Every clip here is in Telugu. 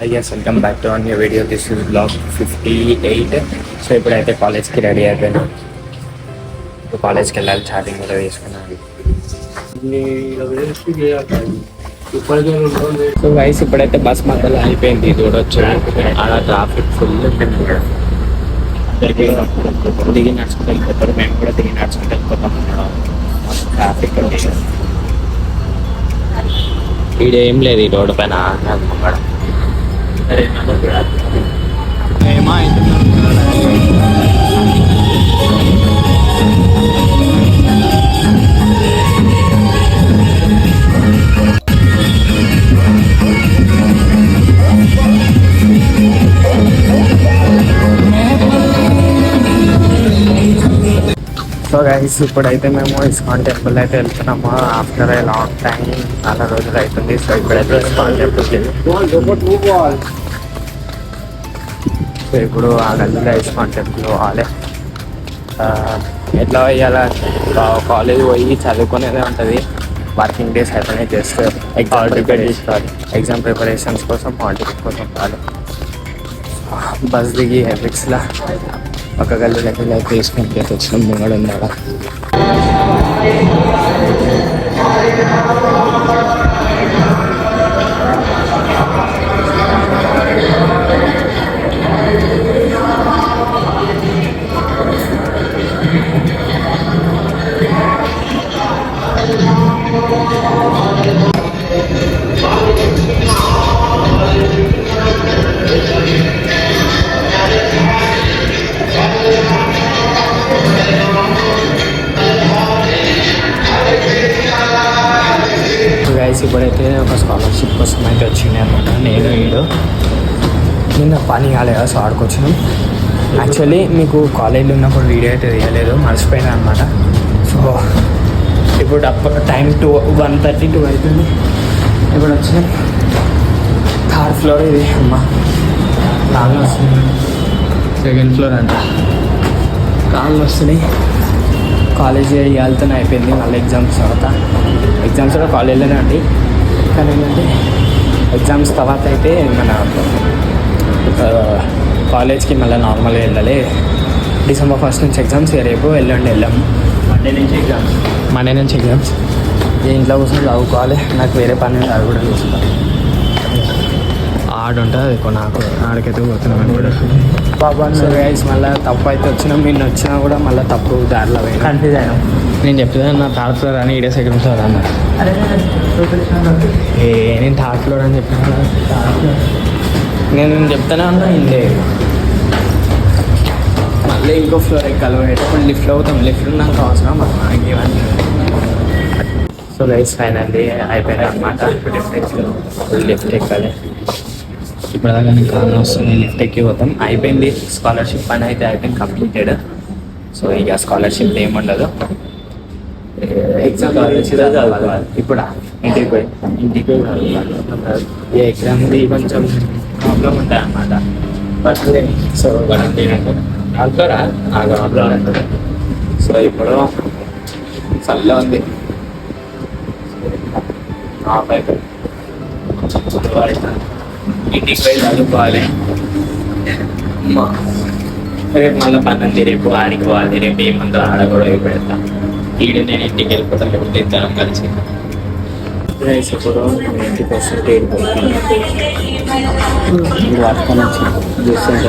Yes, welcome back to our new video. This is vlog 58. So ఇప్పుడైతే కాలేజ్కి రెడీ అయిపోయినా. ఇప్పుడు కాలేజ్కి వెళ్ళాలి, ఛార్జింగ్ కూడా వేసుకున్నాను. సో గైస్ ఇప్పుడైతే బస్ మధ్యలో అయిపోయింది, చూడొచ్చు అలా ట్రాఫిక్ ఫుల్ అందరికీ దిగి నడుచుకుంటూ వెళ్ళిపోతారు. మేము కూడా దిగి నడుచుకుంటూ వెళ్ళిపోతాం. ట్రాఫిక్ ఈడేం లేదు ఈ రోడ్డు పైన. ఏమో సో గైస్ ఇప్పుడైతే మేము ఇస్కాన్ టెంపుల్ అయితే వెళ్తున్నాము. ఆఫ్టర్ ఏ లాంగ్ టైం, చాలా రోజులు అవుతుంది. సో ఇప్పుడైతే ఇస్కాన్ టెంపుల్కి సో ఇప్పుడు ఆ గల్లీలో ఇస్కాన్ టెంపుల్ పోవాలి. ఎట్లా ఇవాళ కాలేజ్ పోయి చదువుకునేదే ఉంటుంది. వర్కింగ్ డేస్ అయిపోయినాయి, జస్ట్ ఎగ్జామ్ ప్రిపరేషన్స్ కోసం హాల్ టికెట్ కోసం పోవాలి. బస్ దిగి ఎఫిక్స్లో ఒక గల్లీలోకి లైక్ తీసుకుంటే వచ్చిన ముంగడు ఉన్నాడా. ఇప్పుడైతే ఒక స్కాలర్షిప్ కోసం అయితే వచ్చింది అనమాట. నేను నిన్న పని కాలేదు, సో ఆడుకొచ్చినాం. యాక్చువల్లీ మీకు కాలేజీలో ఉన్నప్పుడు వీడియో అయితే తీయలేదు, మర్చిపోయినా అనమాట. సో ఇప్పుడు టైం 1:32 అవుతుంది. ఇప్పుడు వచ్చినాం. థర్డ్ ఫ్లోర్ ఇది. అమ్మ కాళ్ళు వస్తున్నాయి. సెకండ్ ఫ్లోర్ అంట. కాళ్ళు వస్తున్నాయి. కాలేజ్ వెళ్తూనే అయిపోయింది. మళ్ళీ ఎగ్జామ్స్ కూడా కాలేజీలోనే అండి. కానీ ఏంటంటే ఎగ్జామ్స్ తర్వాత అయితే మన కాలేజ్కి మళ్ళీ నార్మల్గా వెళ్ళాలి. December 1st నుంచి ఎగ్జామ్స్, రేపు ఎల్లుండి వెళ్ళాము. మండే నుంచి ఎగ్జామ్స్. ఇంట్లో కూర్చొని చదువుకోవాలి. నాకు వేరే పని అది కూడా చూసుకోవాలి. ఆడుంటుంది నాకు, ఆడికైతే పోతున్నాం కూడా. బాబా సో గైస్ మళ్ళీ తప్పు అయితే వచ్చినాం. నిన్న వచ్చినా కూడా మళ్ళీ తప్పు దారిలో పోయినా కన్ఫ్యూజ్ అయినా. నేను చెప్తున్నాను నా థర్డ్ ఫ్లోర్ అని, ఈడే సెకండ్ ఫ్లోర్ అన్న. నేను థర్డ్ ఫ్లోర్ అని చెప్పిన. నేను చెప్తానే ఉన్నా ఇందే. మళ్ళీ ఇంకో ఫ్లోర్ ఎక్కాలి. పోయేటప్పుడు లిఫ్ట్లో అవుతాం. లిఫ్ట్ నాకు అవసరం ఇవన్నీ. సో గైస్ ఫైనల్లీ అయిపోయినాయి అనమాట. లిఫ్ట్ ఎక్కాలి. ఇప్పటిదాకా నేను కారణం వస్తుంది. లిఫ్ట్ ఎక్కి పోతాం. అయిపోయింది స్కాలర్షిప్ పని అయితే అయిపోయింది, కంప్లీటెడ్. సో ఇక స్కాలర్షిప్ ఏముండదు. ఎగ్జామ్ ఇప్పుడు ఇంటికి పోయి ఈ ఎగ్జామ్ది కొంచెం ప్రాబ్లం ఉంటాయి అన్నమాట. బట్ సో ప్రాబ్లం ఉంటుంది. సో ఇప్పుడు చల్ల ఉంది. ఇంటికి పోయి చదువుకోవాలి. రేపు మళ్ళీ పన్నంది. రేపు ఆడికి పోవాలి. రేపు ఏమందో ఆడ కూడా పెడతా. ఈడ నేను ఇంటికి వెళ్ళిపోతాను. లేకపోతే ఇద్దరం కలిసి ఇప్పుడు ఇంటికి వస్తుంటే వర్క్ వచ్చి చూస్తుంటే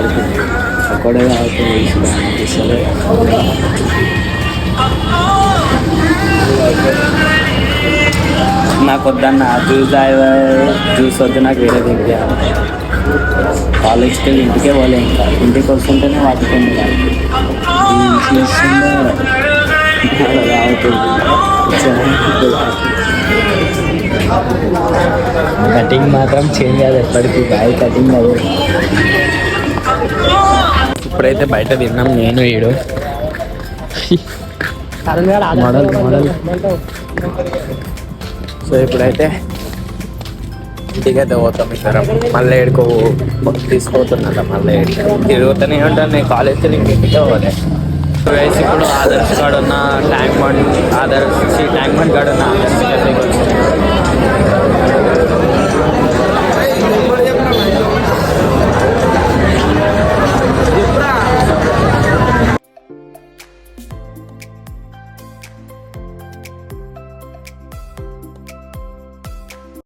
అక్కడే తీసుకొని నాకు వద్దన్న జ్యూస్ వద్దు, నాకు వేరే తింటే. కాలేజ్కి వెళ్ళి ఇంటికే పోలే. ఇంకా ఇంటికి వస్తుంటేనే వాటికి కటింగ్ మాత్రం చేంజ్ కాదు ఎప్పటికీ. బాయ్ కటింగ్ అదే. ఇప్పుడైతే బయట తిన్నాం నేను ఈడు మోడల్. సో ఇప్పుడైతే ఇంటికి అయితే పోతాం. ఇద్దరం మళ్ళీ ఏడుకో తీసుకోతున్నట. మళ్ళీ తిరుగుతూనే ఉంటాను నేను. కాలేజ్కి ఇంటికే పోలే. ఇప్పుడు ఆదర్శ్ కాడ ఉన్న ట్యాంక్ బండ్ కాడ ఉన్న